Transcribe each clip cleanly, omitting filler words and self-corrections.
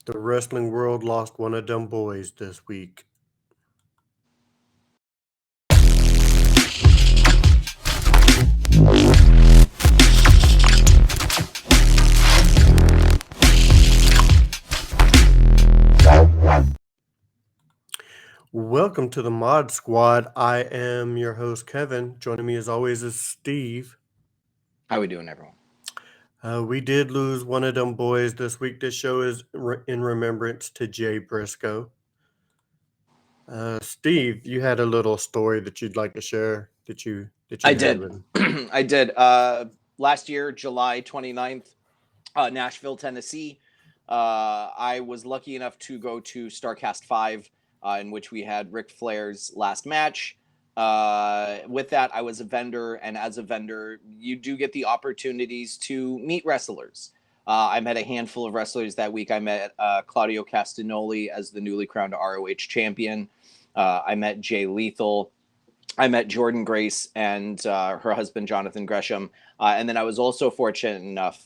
The wrestling world lost one of them boys this week. Welcome to the Mod Squad. I am your host, Kevin. Joining me as always is Steve. How we doing, everyone? We did lose one of them boys this week. This show is in remembrance to Jay Briscoe. Steve, you had a little story that you'd like to share that you I had did. written. I did. Last year, July 29th, Nashville, Tennessee. I was lucky enough to go to StarCast 5, in which we had Ric Flair's last match. With that, I was a vendor, and as a vendor, you do get the opportunities to meet wrestlers. I met a handful of wrestlers that week. I met Claudio Castagnoli as the newly crowned ROH champion. I met Jay Lethal. I met Jordan Grace and her husband, Jonathan Gresham. And then I was also fortunate enough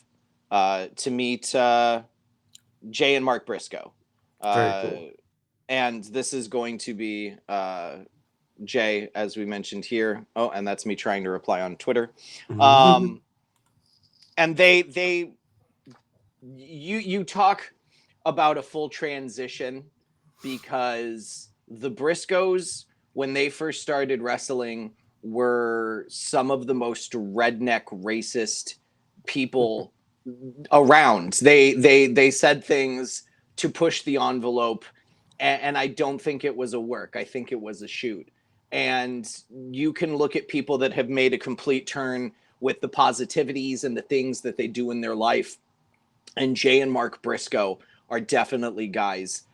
to meet Jay and Mark Briscoe. Very cool. And this is going to be Jay, as we mentioned here. Oh, and that's me trying to reply on Twitter. And you talk about a full transition, because the Briscoes, when they first started wrestling, were some of the most redneck racist people around. They said things to push the envelope, and I don't think it was a work. I think it was a shoot. And you can look at people that have made a complete turn with the positivities and the things that they do in their life. And Jay and Mark Briscoe are definitely guys.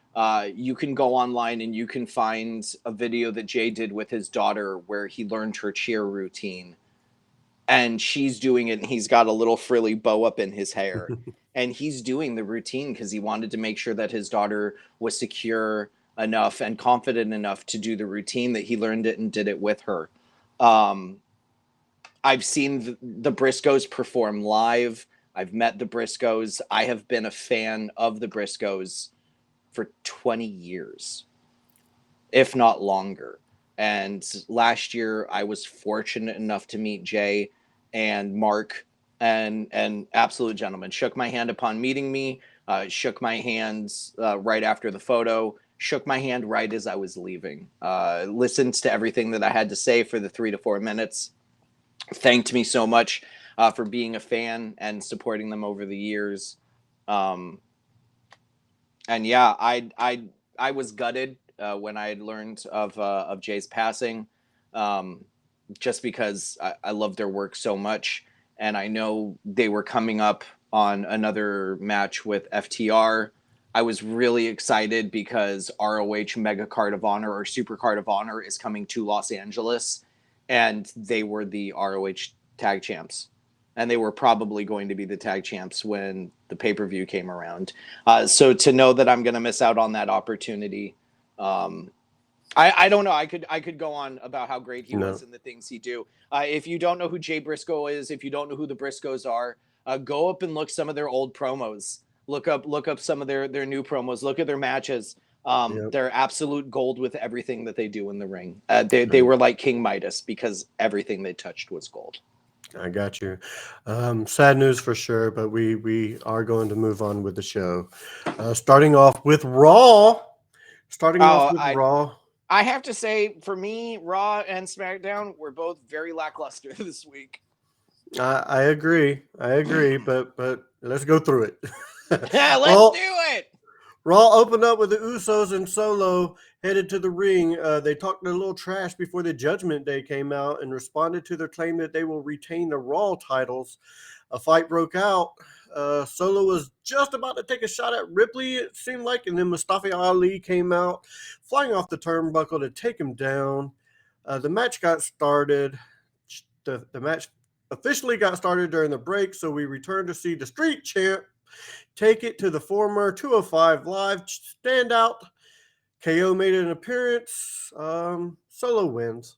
You can go online and you can find a video that Jay did with his daughter where he learned her cheer routine. And she's doing it, and he's got a little frilly bow up in his hair. And he's doing the routine because he wanted to make sure that his daughter was secure enough and confident enough to do the routine, that he learned it and did it with her. I've seen the Briscoes perform live. I've met the Briscoes. I have been a fan of the Briscoes for 20 years, if not longer. And last year, I was fortunate enough to meet Jay and Mark, and absolute gentlemen. Shook my hand upon meeting me, shook my hands right after the photo, shook my hand right as I was leaving, listened to everything that I had to say for the 3 to 4 minutes, thanked me so much for being a fan and supporting them over the years. And yeah, I was gutted when I had learned of Jay's passing, just because I love their work so much. And I know they were coming up on another match with FTR. I was really excited because ROH Mega Card of Honor or Super Card of Honor is coming to Los Angeles, and they were the ROH tag champs. And they were probably going to be the tag champs when the pay-per-view came around. So to know that I'm going to miss out on that opportunity, I don't know. I could go on about how great he was and the things he do. If you don't know who Jay Briscoe is, if you don't know who the Briscoes are, go up and look some of their old promos. Look up some of their new promos. Look at their matches. They're absolute gold with everything that they do in the ring. They were like King Midas, because everything they touched was gold. I got you. Sad news for sure, but we are going to move on with the show. Starting off with Raw. Raw. I have to say, for me, Raw and SmackDown were both very lackluster this week. I agree, but let's go through it. Yeah, let's do it. Raw opened up with the Usos and Solo headed to the ring. They talked a little trash before the Judgment Day came out and responded to their claim that they will retain the Raw titles. A fight broke out. Solo was just about to take a shot at Ripley, it seemed like, and then Mustafa Ali came out, flying off the turnbuckle to take him down. The match got started. The match officially got started during the break, so we returned to see the Street Champ take it to the former 205 Live standout. KO made an appearance. Solo wins.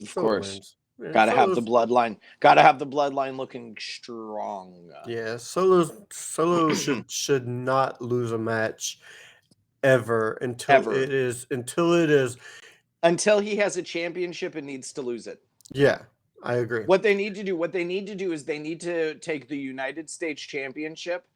Of course. Yeah, Gotta have the Solo's, bloodline. Gotta have the bloodline looking strong. yeah, Solo should not lose a match ever Ever. until it is. Until he has a championship and needs to lose it. Yeah, I agree. What they need to do is they need to take the United States Championship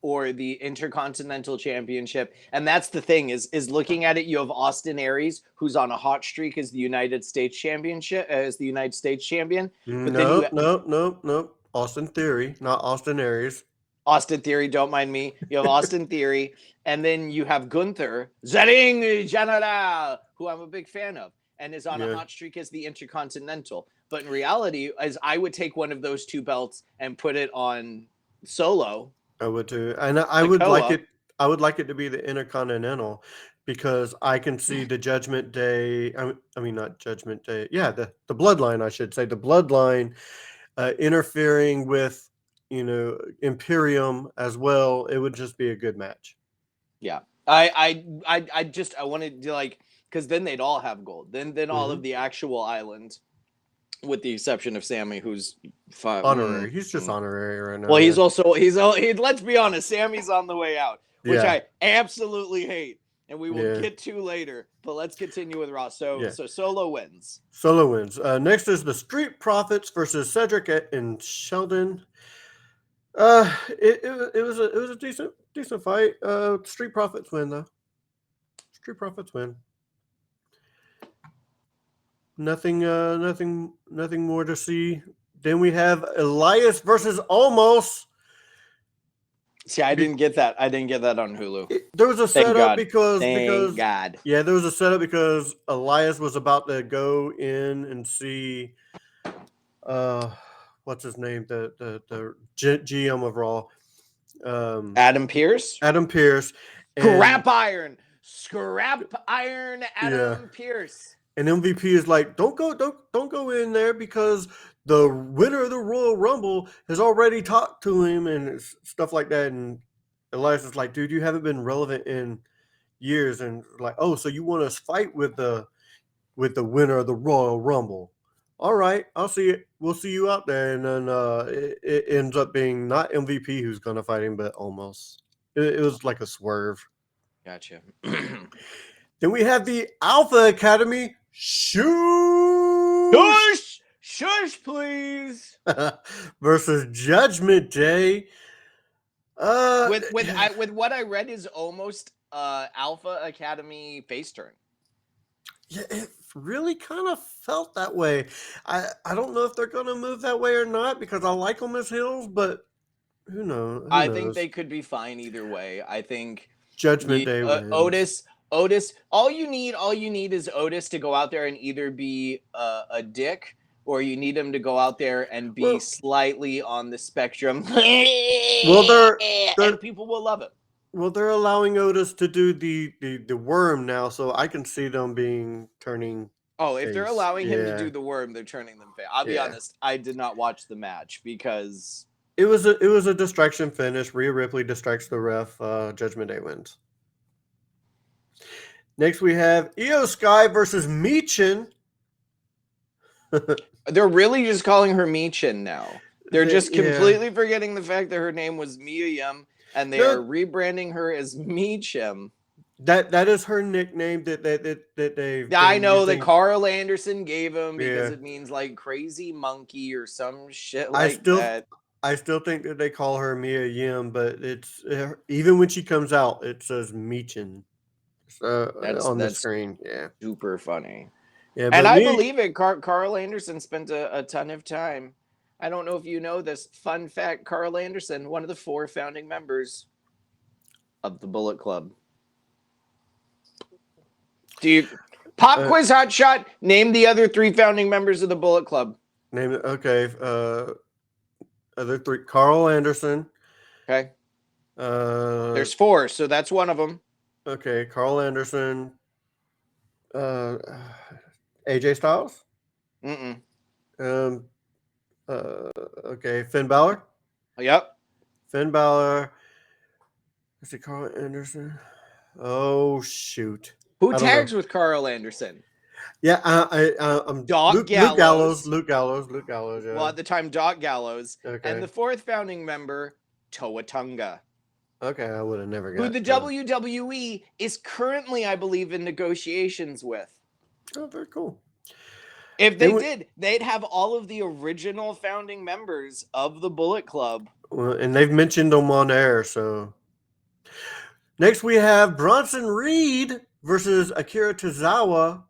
or the Intercontinental Championship. And that's the thing is looking at it, you have Austin Aries, who's on a hot streak as the United States Championship, as the United States champion. But then you Nope. Austin Theory, not Austin Aries. Austin Theory, don't mind me. You have Austin Theory, and then you have Gunther, Zering General, who I'm a big fan of, and is on a hot streak as the Intercontinental. But in reality, as I would take one of those two belts and put it on Solo. I would too, and I would like it. I would like it to be the Intercontinental because I can see the Judgment Day. I mean, not Judgment Day. Yeah, the Bloodline. I should say the Bloodline interfering with Imperium as well. It would just be a good match. Yeah, I wanted to like because then they'd all have gold. Then all of the actual island. With the exception of Sammy, who's honorary. He's just honorary right now. Well, he's let's be honest, Sammy's on the way out, which I absolutely hate, and we will get to later. But let's continue with Raw. So Solo wins. Solo wins. Next is the Street Profits versus Cedric and Sheldon. It was a decent fight. Street Profits win though. Street Profits win. Nothing more to see. Then we have Layeth versus Omos. See, I didn't get that. I didn't get that on Hulu. There was a setup because there was a setup because Layeth was about to go in and see what's his name, the GM of Raw, Adam Pearce. Scrap Iron Adam Pearce. And MVP is like, don't go in there because the winner of the Royal Rumble has already talked to him and stuff like that. And Elias is like, dude, you haven't been relevant in years. And like, oh, so you want us fight with the winner of the Royal Rumble? All right, I'll see it. We'll see you out there. And then it ends up being not MVP who's gonna fight him, but almost. It was like a swerve. Gotcha. Then we have the Alpha Academy. Shush, please. versus Judgment Day. With what I read is almost Alpha Academy face turn. Yeah, it really kind of felt that way. I don't know if they're gonna move that way or not because I like them as heels, but who knows? I think they could be fine either way. I think Judgment Day wins. Otis, all you need is Otis to go out there and either be a dick or you need him to go out there and be slightly on the spectrum. And people will love it. Well, they're allowing Otis to do the worm now, so I can see them turning. Oh, if they're allowing him to do the worm, they're turning them face. I'll be honest, I did not watch the match because it was a distraction finish. Rhea Ripley distracts the ref. Judgment Day wins. Next, we have Io Sky versus Michin. They're really just calling her Michin now. They're just completely forgetting the fact that her name was Mia Yim, and they are rebranding her as Michin. That is her nickname that they. I know that Carl Anderson gave him because it means like crazy monkey or some shit like that. I still think that they call her Mia Yim, but it's even when she comes out, it says Michin. On the screen, super funny. Yeah, and I believe it. Carl Anderson spent a ton of time. I don't know if you know this. Fun fact: Carl Anderson, one of the 4 founding members of the Bullet Club. Do you quiz hot shot? Name the other 3 founding members of the Bullet Club. Name it. Okay. Other 3: Carl Anderson. Okay. There's 4, so that's one of them. Okay, Carl Anderson, AJ Styles. Okay, Finn Balor. Yep. Finn Balor. Is it Carl Anderson? Oh shoot! Who tags with Carl Anderson? Yeah, I'm Doc Luke Gallows. Gallows. Luke Gallows. Luke Gallows. Yeah. Well, at the time, Doc Gallows. Okay. And the fourth founding member, Toa Tunga, Okay, I would have never who got the WWE is currently, I believe, in negotiations with. Oh, very cool. If they did, they'd have all of the original founding members of the Bullet Club. Well, and they've mentioned them on air, so. Next, we have Bronson Reed versus Akira Tozawa.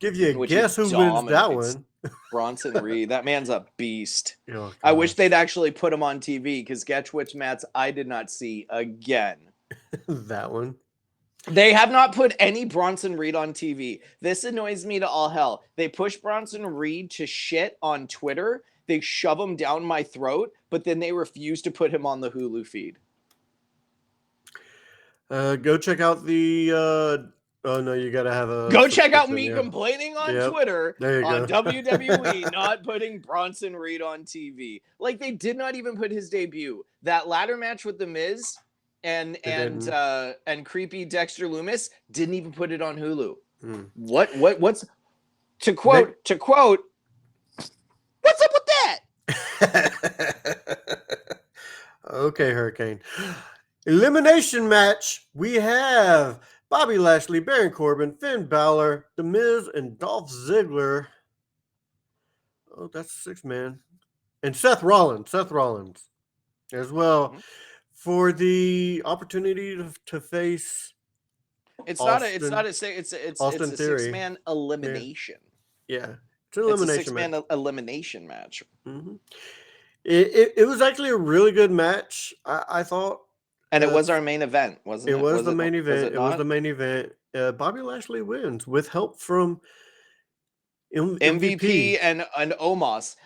Give you a guess who wins that one. Bronson Reed. That man's a beast. Oh, I wish they'd actually put him on TV because guess which match I did not see again. That one. They have not put any Bronson Reed on TV. This annoys me to all hell. They push Bronson Reed to shit on Twitter. They shove him down my throat, but then they refuse to put him on the Hulu feed. Go check out the. Oh no, you gotta have a. Go check out me complaining on Twitter go. on WWE not putting Bronson Reed on TV. Like they did not even put his debut. That ladder match with The Miz and creepy Dexter Lumis didn't even put it on Hulu. What's to quote what's up with that? Okay, Hurricane. Elimination match. We have Bobby Lashley, Baron Corbin, Finn Balor, The Miz, and Dolph Ziggler. Oh, that's 6-man. And Seth Rollins as well for the opportunity to face. It's a 6-man elimination. Yeah. It's an elimination match. Elimination match. Mm-hmm. It was actually a really good match, I thought. And it was our main event, wasn't it? It was the main event. It was the main event. Bobby Lashley wins with help from MVP and Omos.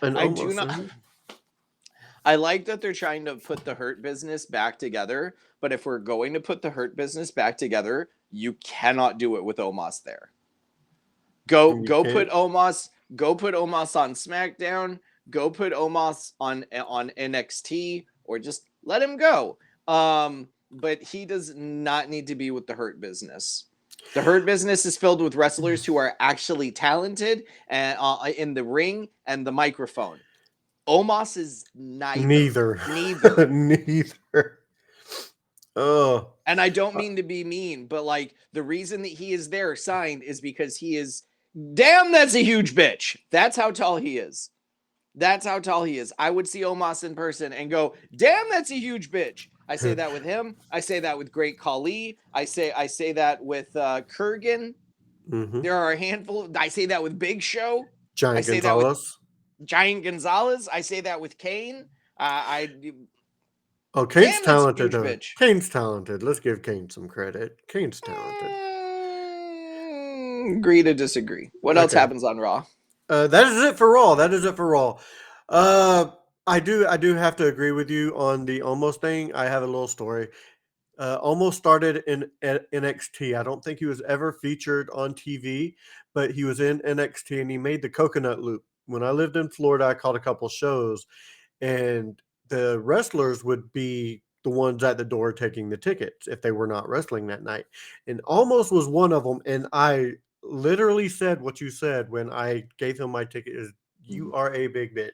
I like that they're trying to put the Hurt Business back together, but if we're going to put the Hurt Business back together, you cannot do it with Omos there. Go put Omos on SmackDown. Go put Omos on NXT, or just let him go. But he does not need to be with the Hurt Business. The Hurt Business is filled with wrestlers who are actually talented and in the ring and the microphone. Omos is neither. Oh. And I don't mean to be mean, but like the reason that he is there signed is because he is that's a huge bitch. That's how tall he is. I would see Omos in person and go, damn, that's a huge bitch. I say that with him. I say that with Great Khali. I say that with Kurgan. Mm-hmm. There are a handful. I say that with Big Show. Giant Gonzalez. I say that with Kane. Kane's talented. Kane's talented. Let's give Kane some credit. Kane's talented. Agree to disagree. What else happens on Raw? That is it for Raw. I do have to agree with you on the Omos thing. I have a little story. Omos started in NXT. I don't think he was ever featured on TV, but he was in NXT and he made the coconut loop. When I lived in Florida, I caught a couple shows, and the wrestlers would be the ones at the door taking the tickets if they were not wrestling that night. And Omos was one of them, and I literally said what you said when I gave him my ticket is, you are a big bitch.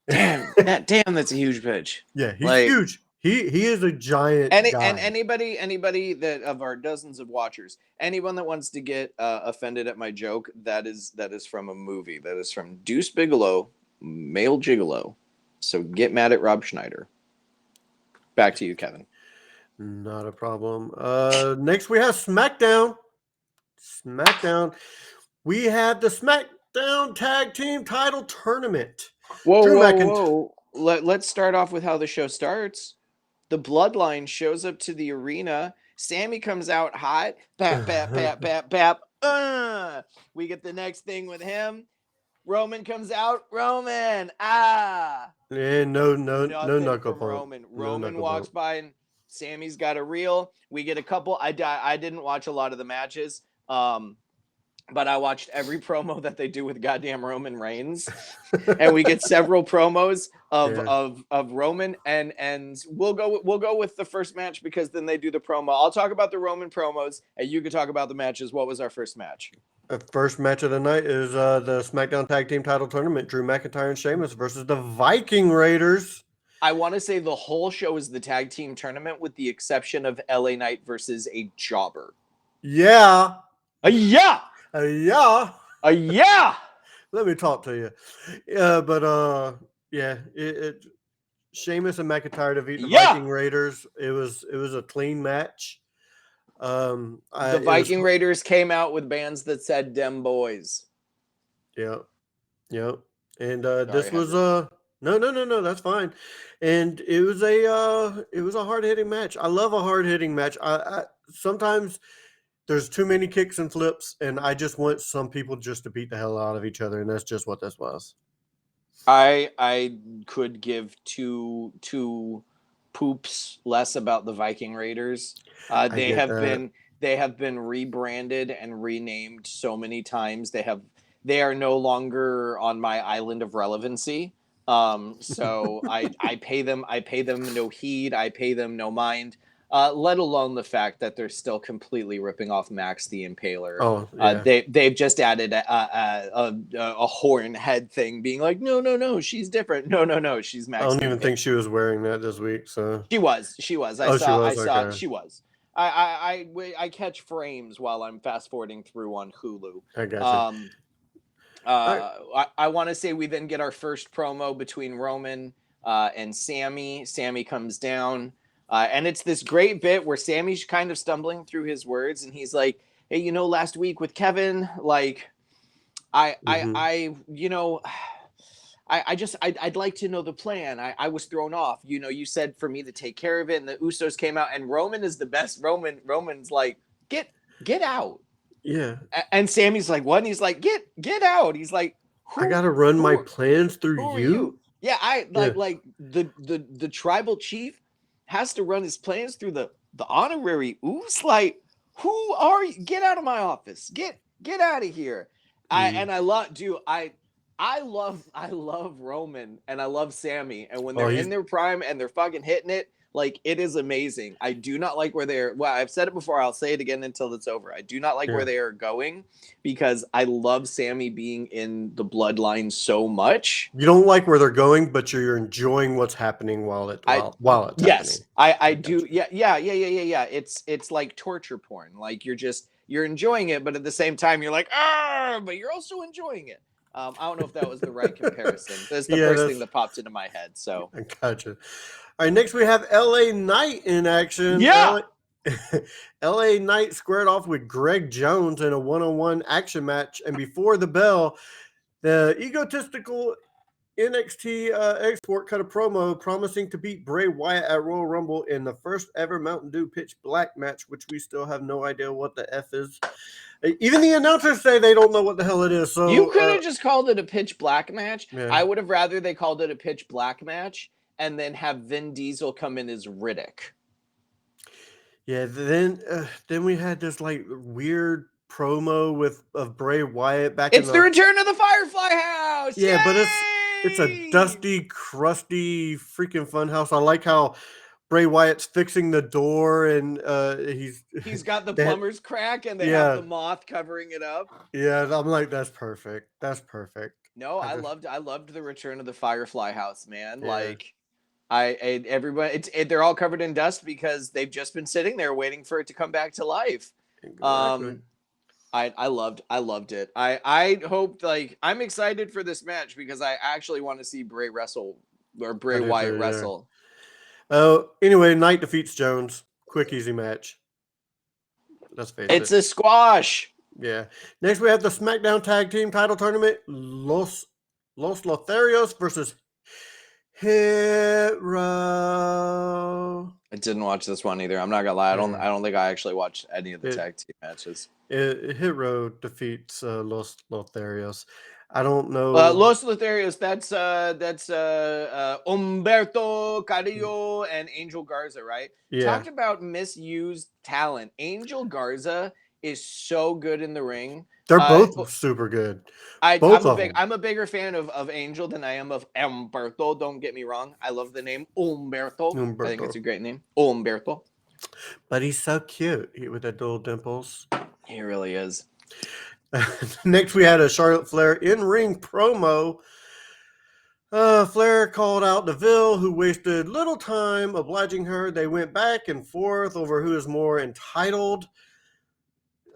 Damn, that's a huge bitch. Yeah, he's huge. He is a giant guy. And anybody that of our dozens of watchers, anyone that wants to get offended at my joke, that is from a movie. That is from Deuce Bigalow, Male Gigolo. So get mad at Rob Schneider. Back to you, Kevin. Not a problem. Next we have SmackDown. We have the SmackDown Tag Team Title Tournament. Whoa. Let's start off with how the show starts. The Bloodline shows up to the arena. Sammy comes out hot. Bap, bap, bap, bap, bap. We get the next thing with him. Roman comes out. Roman. And no knuckle pump. Roman walks by and Sammy's got a reel. We get a couple. I didn't watch a lot of the matches. But I watched every promo that they do with goddamn Roman Reigns, and we get several promos of Roman, and we'll go with the first match because then they do the promo. I'll talk about the Roman promos, and you can talk about the matches. What was our first match? First match of the night is the SmackDown Tag Team Title Tournament. Drew McIntyre and Sheamus versus the Viking Raiders. I want to say the whole show is the tag team tournament with the exception of LA Knight versus a jobber. Yeah. Yeah. Yeah. Yeah. Let me talk to you. Yeah, Sheamus and McIntyre defeat the Viking Raiders. It was a clean match. The Viking Raiders came out with bands that said "Dem Boys." Yeah. And this was no, that's fine. And it was a hard-hitting match. I love a hard-hitting match. I sometimes there's too many kicks and flips, and I just want some people just to beat the hell out of each other, and that's just what this was. I could give two poops less about the Viking Raiders. They have been rebranded and renamed so many times. They are no longer on my island of relevancy. So I pay them no heed. I pay them no mind. Let alone the fact that they're still completely ripping off Max the Impaler. Oh, yeah. They've just added a horn head thing, being like, no, she's different. No, she's Max. I don't even think she was wearing that this week. So she was. I saw. Okay. She was. I catch frames while I'm fast forwarding through on Hulu. I got you. I want to say we then get our first promo between Roman and Sammy. Sammy comes down. And it's this great bit where Sammy's kind of stumbling through his words, and he's like, "Hey, last week with Kevin, like, I'd like to know the plan. I was thrown off. You said for me to take care of it, and the Usos came out, and Roman is the best. Roman's like, get out." Yeah. And Sammy's like, "What?" And he's like, "Get out." He's like, "I gotta run my plans through you." Yeah, like the tribal chief has to run his plans through the honorary Oos. Like, who are you? Get out of my office. Get out of here. I love Roman and I love Sammy, and when they're in their prime and they're fucking hitting it, like, it is amazing. I do not like where they're. Well, I've said it before. I'll say it again until it's over. I do not like where they are going, because I love Sammy being in the bloodline so much. You don't like where they're going, but you're enjoying what's happening while it's yes, happening. I do. Yeah. It's like torture porn. Like, you're enjoying it, but at the same time you're like, but you're also enjoying it. I don't know if that was the right comparison. That's the first thing that popped into my head. So I gotcha. All right, next we have LA Knight in action. Yeah. LA Knight squared off with Greg Jones in a one-on-one action match, and before the bell, the egotistical NXT export cut a promo promising to beat Bray Wyatt at Royal Rumble in the first ever Mountain Dew Pitch Black match, which we still have no idea what the F is. Even the announcers say they don't know what the hell it is. So you could have just called it a Pitch Black match. Yeah. I would have rather they called it a Pitch Black match and then have Vin Diesel come in as Riddick. Yeah, then we had this like weird promo of Bray Wyatt back. It's the return of the Firefly House. Yeah, Yay! but it's a dusty, crusty freaking fun house. I like how Bray Wyatt's fixing the door, and he's got the plumber's crack, and they have the moth covering it up. Yeah, I'm like, that's perfect. That's perfect. No, I loved the return of the Firefly House, man. Yeah. Like, everybody, they're all covered in dust because they've just been sitting there waiting for it to come back to life. Exactly. I loved it. I hoped, like, I'm excited for this match because I actually want to see Bray Wyatt wrestle. Anyway, Knight defeats Jones. Quick, easy match. Let's face it. It's a squash. Yeah. Next, we have the SmackDown Tag Team Title Tournament. Los Lotharios versus Hit Row. I didn't watch this one either. I'm not gonna lie. I don't think I actually watched any of the tag team matches. Hit Row defeats Los Lotharios. I don't know. Los Lotharios. That's Humberto Carrillo and Angel Garza, right? Yeah. Talk about misused talent. Angel Garza is so good in the ring. They're both super good. I'm a bigger fan of Angel than I am of Humberto. Don't get me wrong. I love the name Humberto. I think it's a great name, Humberto. But he's so cute with the little dimples. He really is. Next, we had a Charlotte Flair in-ring promo. Flair called out Deville, who wasted little time obliging her. They went back and forth over who is more entitled.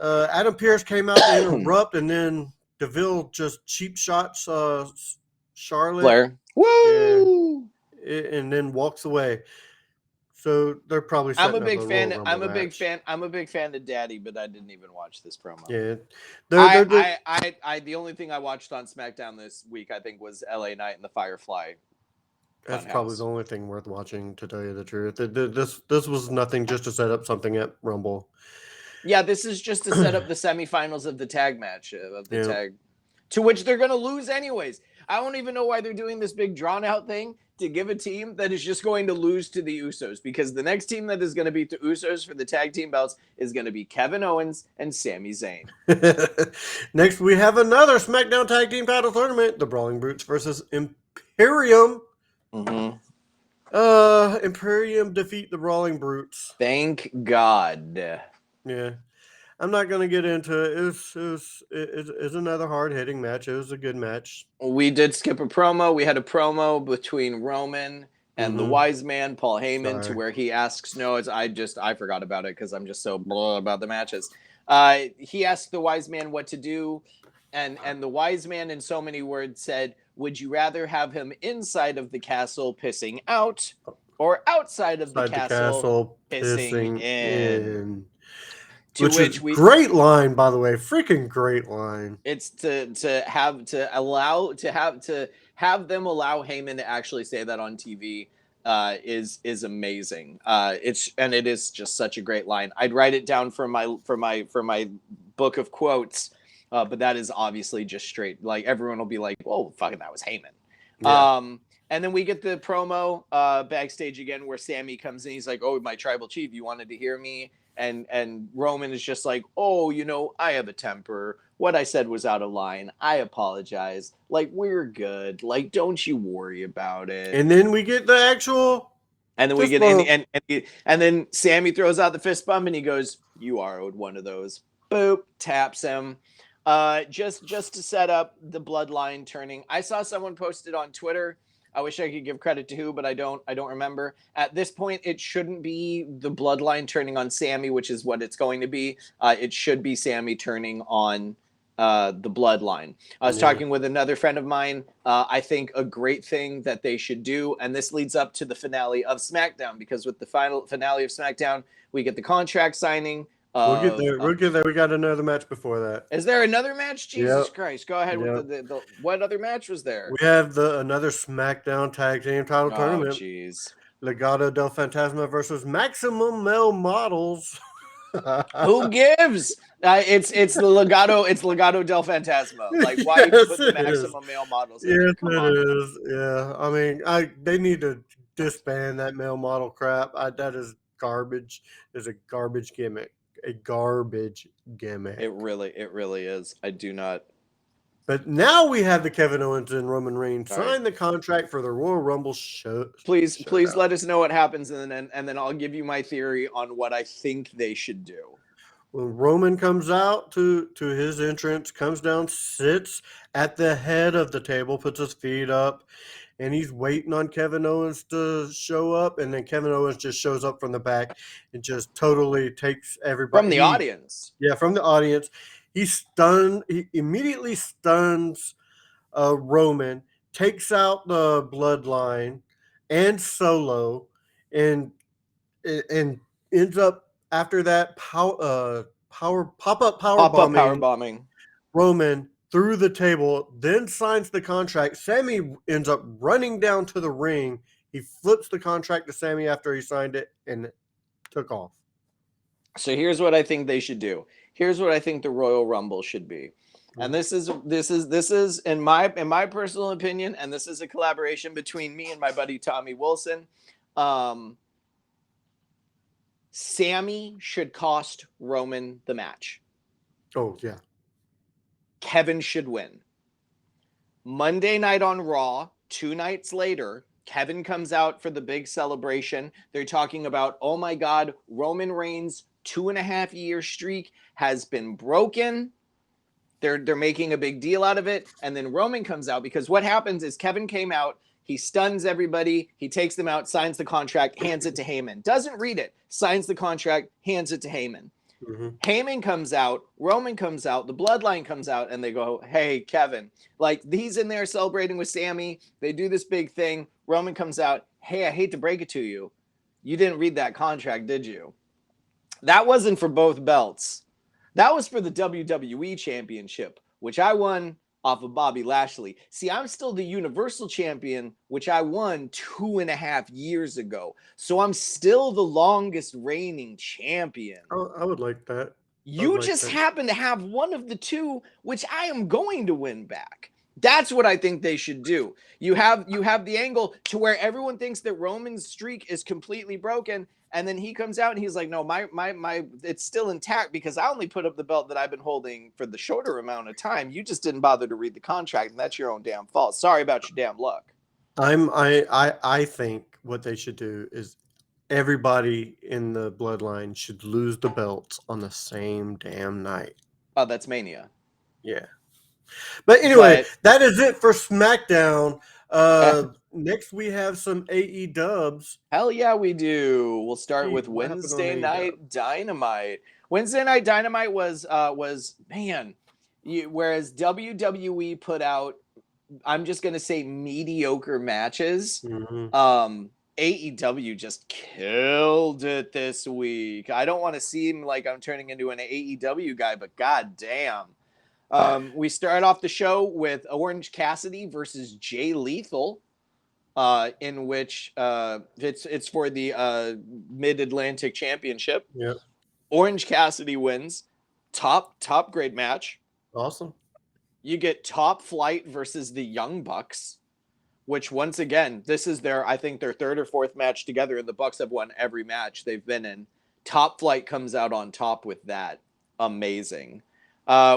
Adam Pearce came out to interrupt, and then Deville just cheap shots Charlotte. Flair. Woo! And then walks away. So they're probably setting I'm a big up a fan. Royal Rumble I'm a big match. fan. I'm a big fan of Daddy, but I didn't even watch this promo. Yeah, The only thing I watched on SmackDown this week, I think, was LA Knight and the Firefly. That's probably the only thing worth watching, to tell you the truth. This was nothing just to set up something at Rumble. Yeah, this is just to set up the semifinals of the tag match tag, to which they're going to lose anyways. I don't even know why they're doing this big drawn out thing to give a team that is just going to lose to the Usos, because the next team that is going to beat the Usos for the tag team belts is going to be Kevin Owens and Sami Zayn. Next, we have another SmackDown Tag Team Title Tournament: the Brawling Brutes versus Imperium. Mm-hmm. Imperium defeat the Brawling Brutes. Thank God. Yeah. I'm not going to get into it. It's another hard-hitting match. It was a good match. We did skip a promo. We had a promo between Roman and the wise man, Paul Heyman, to where he asks, I forgot about it because I'm just so blah about the matches. He asked the wise man what to do, and the wise man, in so many words, said, would you rather have him inside of the castle pissing out or outside of the castle pissing in? Great line, by the way. Freaking great line. It's to have them allow Heyman to actually say that on TV is amazing. It is just such a great line. I'd write it down for my book of quotes, but that is obviously just straight. Like, everyone will be like, "Whoa, fucking, that was Heyman." Yeah. And then we get the promo backstage again where Sami comes in. He's like, "Oh, my tribal chief, you wanted to hear me?" And Roman is just like, "Oh, I have a temper. What I said was out of line. I apologize. Like, we're good. Like, don't you worry about it." And then we get the actual. And then we get and then Sami throws out the fist bump and he goes, "You are owed one of those." Boop, taps him. Just to set up the bloodline turning. I saw someone posted on Twitter. I wish I could give credit to who, but I don't remember. At this point, it shouldn't be the bloodline turning on Sami, which is what it's going to be. It should be Sami turning on the bloodline. I was talking with another friend of mine. I think a great thing that they should do, and this leads up to the finale of SmackDown, because with the final finale of SmackDown, we get the contract signing. We'll get there. We got another match before that. Is there another match? Jesus Christ! Go ahead with the what other match was there? We have another SmackDown Tag Team Title Tournament. Jeez. Legado del Fantasma versus Maximum Male Models. Who gives? It's the Legado. It's Legado del Fantasma. Like, why you put the Maximum Male Models in? Yes, it is. Yeah, I mean, they need to disband that male model crap. That is garbage. It's a garbage gimmick. A garbage gimmick. It really is. I do not. But now we have the Kevin Owens and Roman Reigns sign the contract for the Royal Rumble show. Please let us know what happens, and then I'll give you my theory on what I think they should do. When Roman comes out to his entrance, comes down, sits at the head of the table, puts his feet up, and he's waiting on Kevin Owens to show up, and then Kevin Owens just shows up from the back and just totally takes everybody. From the audience. Yeah, from the audience. He's stunned. He immediately stuns Roman, takes out the bloodline and Solo, and ends up after that pop-up power bombing Roman through the table, then signs the contract. Sami ends up running down to the ring. He flips the contract to Sami after he signed it and took off. So here's what I think they should do. Here's what I think the Royal Rumble should be. And this is in my personal opinion, and this is a collaboration between me and my buddy Tommy Wilson. Sami should cost Roman the match. Oh, yeah. Kevin should win. Monday night on Raw, 2 nights later, Kevin comes out for the big celebration. They're talking about, oh my God, Roman Reigns' 2.5-year streak has been broken. They're making a big deal out of it, and then Roman comes out, because what happens is Kevin came out, he stuns everybody, he takes them out, signs the contract, hands it to Heyman. Doesn't read it, signs the contract, hands it to Heyman. Mm-hmm. Heyman comes out, Roman comes out, the Bloodline comes out, and they go, hey, Kevin. Like, he's in there celebrating with Sammy. They do this big thing. Roman comes out, hey, I hate to break it to you. You didn't read that contract, did you? That wasn't for both belts. That was for the WWE Championship, which I won off of Bobby Lashley. See, I'm still the Universal Champion, which I won 2.5 years ago. So I'm still the longest reigning champion. Oh, I would like that. You just happen to have one of the two, which I am going to win back. That's what I think they should do. You have the angle to where everyone thinks that Roman's streak is completely broken, and then he comes out and he's like, no, my it's still intact because I only put up the belt that I've been holding for the shorter amount of time. You just didn't bother to read the contract, and that's your own damn fault. Sorry about your damn luck. I think what they should do is everybody in the Bloodline should lose the belts on the same damn night. Oh, that's Mania. Yeah. But anyway, that is it for SmackDown. Next, we have some AEWs. Hell yeah, we do. We'll start with Wednesday Night Dynamite. Wednesday Night Dynamite was man. Whereas WWE put out, I'm just gonna say, mediocre matches. Mm-hmm. AEW just killed it this week. I don't want to seem like I'm turning into an AEW guy, but goddamn. We start off the show with Orange Cassidy versus Jay Lethal, in which it's for the Mid-Atlantic Championship. Yeah. Orange Cassidy wins. Top grade match. Awesome. You get Top Flight versus the Young Bucks, which once again, this is I think their third or fourth match together, and the Bucks have won every match they've been in. Top Flight comes out on top with that. Amazing.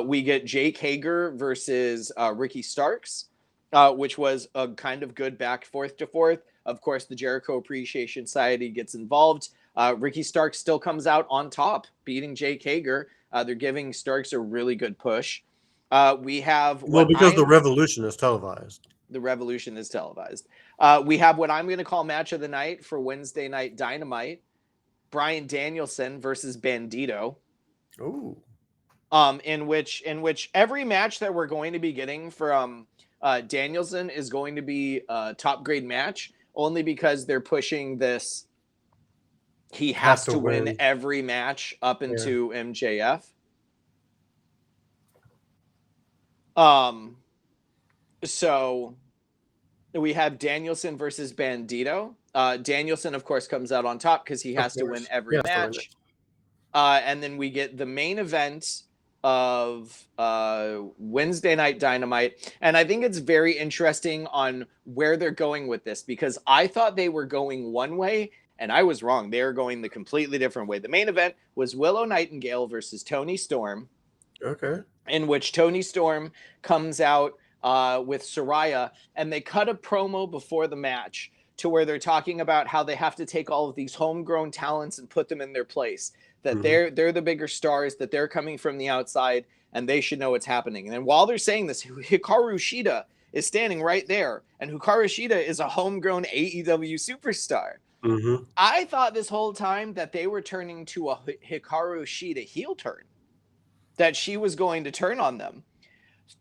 We get Jake Hager versus Ricky Starks, which was a kind of good back forth to forth. Of course, the Jericho Appreciation Society gets involved. Ricky Starks still comes out on top, beating Jake Hager. They're giving Starks a really good push. We have because the Revolution is televised. The Revolution is televised. We have what I'm going to call match of the night for Wednesday Night Dynamite: Bryan Danielson versus Bandito. Ooh. In which every match that we're going to be getting from Danielson is going to be a top grade match, only because they're pushing this. He has to win every match up into MJF. So we have Danielson versus Bandito. Danielson, of course, comes out on top because he has to win every match. And then we get the main event of Wednesday Night Dynamite. And I think it's very interesting on where they're going with this, because I thought they were going one way, and I was wrong. They are going the completely different way. The main event was Willow Nightingale versus Toni Storm. Okay. In which Toni Storm comes out with Saraya, and they cut a promo before the match to where they're talking about how they have to take all of these homegrown talents and put them in their place. That they're the bigger stars, that they're coming from the outside, and they should know what's happening. And then while they're saying this, Hikaru Shida is standing right there, and Hikaru Shida is a homegrown AEW superstar. Mm-hmm. I thought this whole time that they were turning to a Hikaru Shida heel turn, that she was going to turn on them.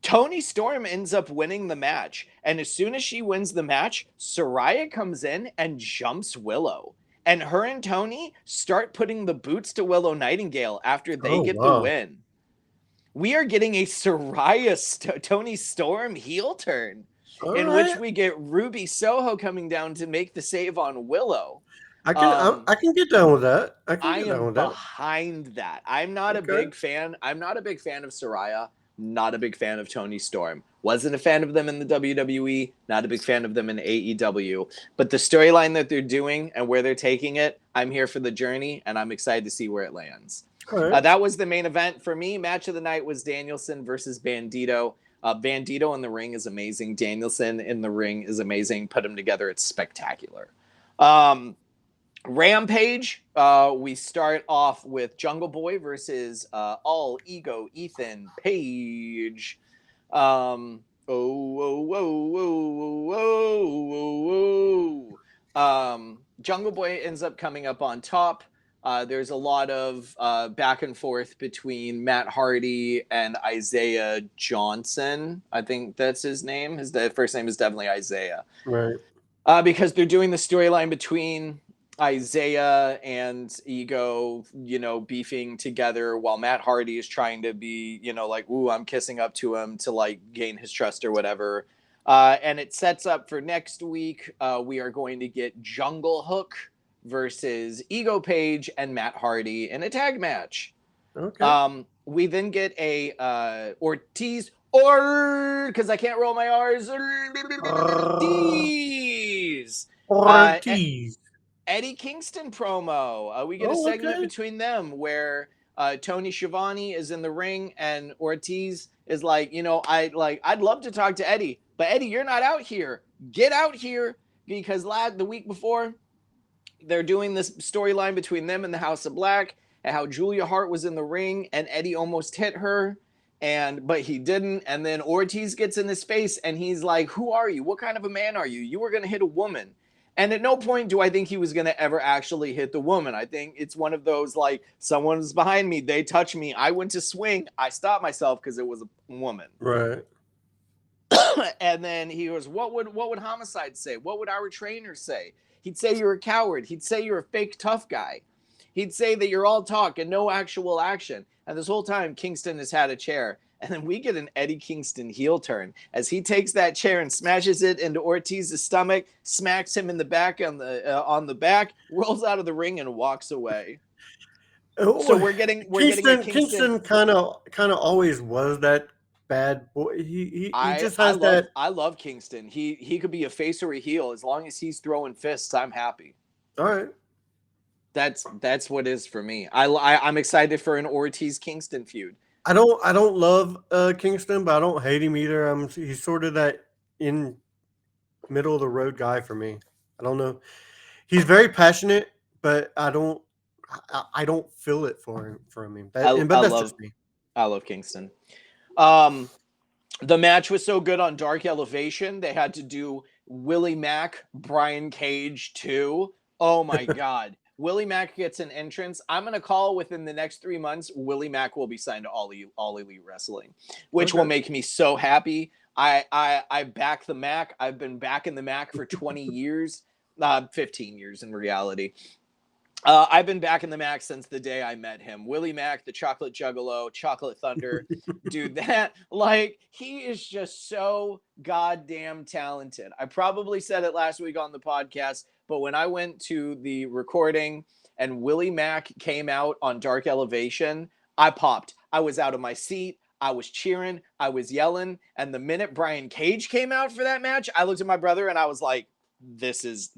Toni Storm ends up winning the match, and as soon as she wins the match, Saraya comes in and jumps Willow. And her and Toni start putting the boots to Willow Nightingale after they get the win. We are getting a Saraya Toni Storm heel turn, which we get Ruby Soho coming down to make the save on Willow. I can get down with that. I am behind that. I'm not a big fan. I'm not a big fan of Saraya. Not a big fan of Toni Storm. Wasn't a fan of them in the WWE. Not a big fan of them in AEW. But the storyline that they're doing and where they're taking it, I'm here for the journey, and I'm excited to see where it lands. Right. That was the main event for me. Match of the night was Danielson versus Bandito. Bandito in the ring is amazing. Danielson in the ring is amazing. Put them together, it's spectacular. Rampage, we start off with Jungle Boy versus All Ego Ethan Page. Jungle Boy ends up coming up on top. There's a lot of back and forth between Matt Hardy and Isaiah Johnson. I think that's his name. His first name is definitely Isaiah. Right. Because they're doing the storyline between Isaiah and Ego, beefing together while Matt Hardy is trying to be, like, ooh, I'm kissing up to him to like gain his trust or whatever. And it sets up for next week. We are going to get Jungle Hook versus Ego Page and Matt Hardy in a tag match. Okay. We then get a Ortiz because I can't roll my R's. Ortiz. Ortiz. Eddie Kingston promo. We get a segment between them where Tony Schiavone is in the ring and Ortiz is like, I'd love to talk to Eddie, but Eddie, you're not out here. Get out here, because the week before they're doing this storyline between them and the House of Black and how Julia Hart was in the ring and Eddie almost hit her. But he didn't. And then Ortiz gets in his face and he's like, who are you? What kind of a man are you? You were going to hit a woman. And at no point do I think he was going to ever actually hit the woman. I think it's one of those, like, someone's behind me, they touch me, I went to swing, I stopped myself because it was a woman. Right. And then he goes, what would Homicide say? What would our trainer say? He'd say you're a coward. He'd say you're a fake tough guy. He'd say that you're all talk and no actual action. And this whole time, Kingston has had a chair. And then we get an Eddie Kingston heel turn as he takes that chair and smashes it into Ortiz's stomach, smacks him in the back on the back, rolls out of the ring and walks away. So we're getting Kingston kind of always was that bad boy. He just has that. I love Kingston. He could be a face or a heel as long as he's throwing fists. I'm happy. All right. That's what it is for me. I'm excited for an Ortiz Kingston feud. I don't love Kingston, but I don't hate him either. He's sort of that in middle of the road guy for me. I don't know. He's very passionate, but I don't feel it for him. But that's just me. I love Kingston. The match was so good on Dark Elevation, they had to do Willie Mack, Brian Cage too. Oh my God. Willie Mack gets an entrance. I'm going to call within the next 3 months, Willie Mack will be signed to All Elite Wrestling, which will make me so happy. I back the Mac. I've been backing the Mac for 20 years, 15 years in reality. I've been backing the Mac since the day I met him. Willie Mack, the Chocolate Juggalo, Chocolate Thunder. Dude, he is just so goddamn talented. I probably said it last week on the podcast, but when I went to the recording and Willie Mack came out on Dark Elevation, I popped. I was out of my seat. I was cheering. I was yelling. And the minute Brian Cage came out for that match, I looked at my brother and I was like, this is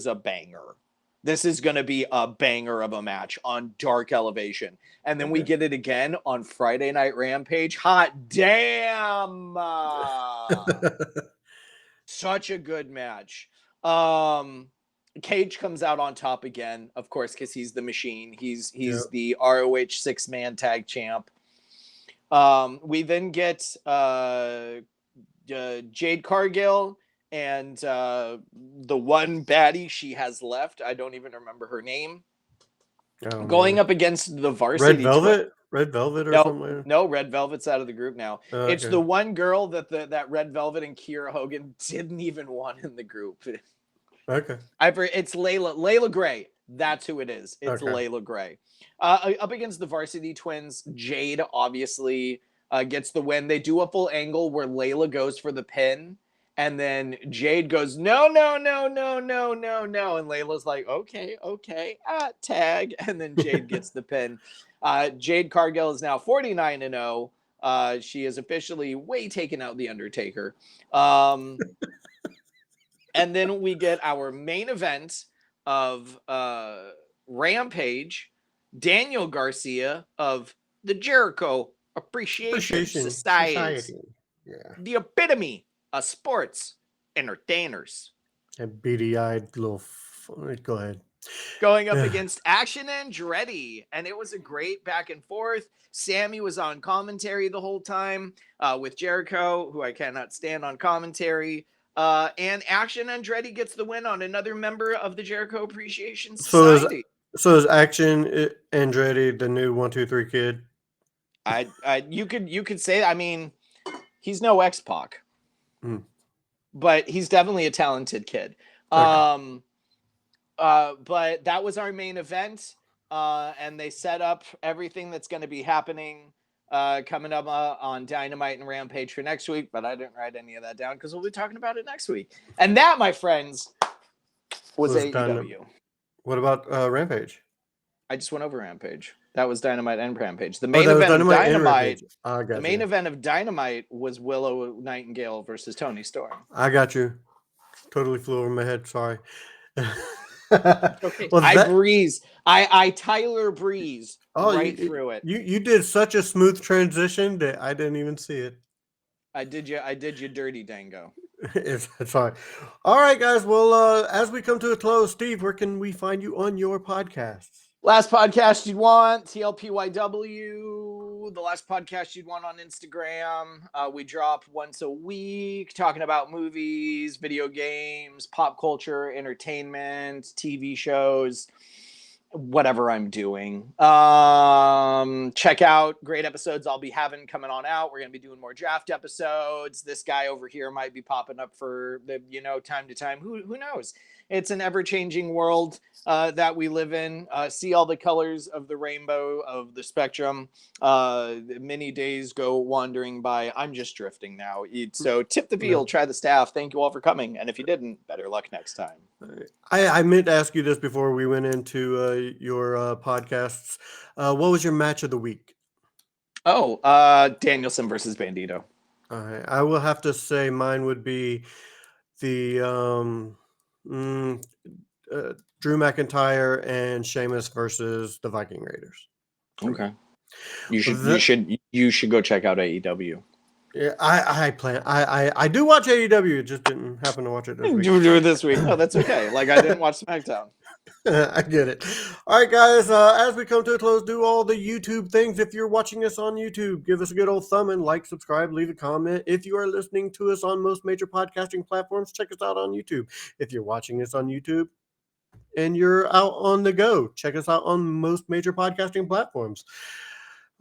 a banger. This is going to be a banger of a match on Dark Elevation. And then we get it again on Friday Night Rampage. Hot damn. Such a good match. Cage comes out on top again, of course, because he's the machine. He's the ROH 6-man tag champ. We then get Jade Cargill and the one baddie she has left, I don't even remember her name, going up against the Varsity Red Velvet? Red Velvet or something? No, Red Velvet's out of the group now. Okay. It's the one girl that Red Velvet and Kiera Hogan didn't even want in the group. Okay. It's Layla Gray. That's who it is. It's Layla Gray. Up against the Varsity Twins, Jade obviously gets the win. They do a full angle where Layla goes for the pin. And then Jade goes, no. And Layla's like, okay, tag. And then Jade gets the pin. Jade Cargill is now 49-0. She is officially way taken out The Undertaker. And then we get our main event of Rampage, Daniel Garcia of the Jericho Appreciation Society. Yeah. The epitome sports entertainers. And beady-eyed little. Go ahead. going up against Action Andretti, and it was a great back and forth. Sammy was on commentary the whole time with Jericho, who I cannot stand on commentary. And Action Andretti gets the win on another member of the Jericho Appreciation Society. So is Action Andretti the new 1-2-3 kid? You could say that. I mean, he's no X-Pac, but he's definitely a talented kid. Okay. But that was our main event, and they set up everything that's going to be happening coming up on Dynamite and Rampage for next week. But I didn't write any of that down because we'll be talking about it next week. And that, my friends, was AEW. What about Rampage? I just went over Rampage. That was Dynamite and Rampage. The main event of Dynamite. The main event of Dynamite was Willow Nightingale versus Toni Storm. I got you. Totally flew over my head. Sorry. Okay. Well, I breeze. I Tyler Breeze through it. You did such a smooth transition that I didn't even see it. I did you dirty dango. It's fine. All right, guys. Well, as we come to a close, Steve, where can we find you on your podcasts? Last podcast you'd want, TLPYW. The last podcast you'd want on Instagram. We drop once a week talking about movies, video games, pop culture, entertainment, TV shows, whatever I'm doing. Check out great episodes I'll be having coming on out. We're going to be doing more draft episodes. This guy over here might be popping up for the, time to time. Who knows? It's an ever-changing world that we live in. See all the colors of the rainbow, of the spectrum. Many days go wandering by. I'm just drifting now. So tip the field, try the staff. Thank you all for coming. And if you didn't, better luck next time. I meant to ask you this before we went into your podcasts. What was your match of the week? Oh, Danielson versus Bandito. All right. I will have to say mine would be the Drew McIntyre and Sheamus versus the Viking Raiders. Okay. You should go check out AEW. Yeah, I do watch AEW. Just didn't happen to watch it this week. You do it this week. No, that's okay. Like I didn't watch SmackDown. I get it. All right, guys. As we come to a close, do all the YouTube things. If you're watching us on YouTube, give us a good old thumb and like, subscribe, leave a comment. If you are listening to us on most major podcasting platforms, check us out on YouTube. If you're watching us on YouTube and you're out on the go, check us out on most major podcasting platforms.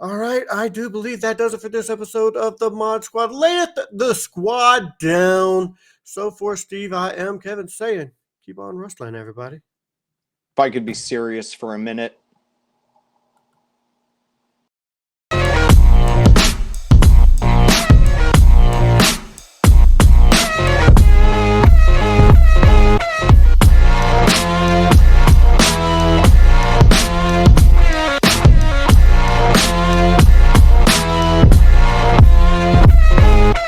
All right, I do believe that does it for this episode of the Mod Squad. Lay the squad down. So for Steve, I am Kevin saying, keep on wrestling, everybody. If I could be serious for a minute,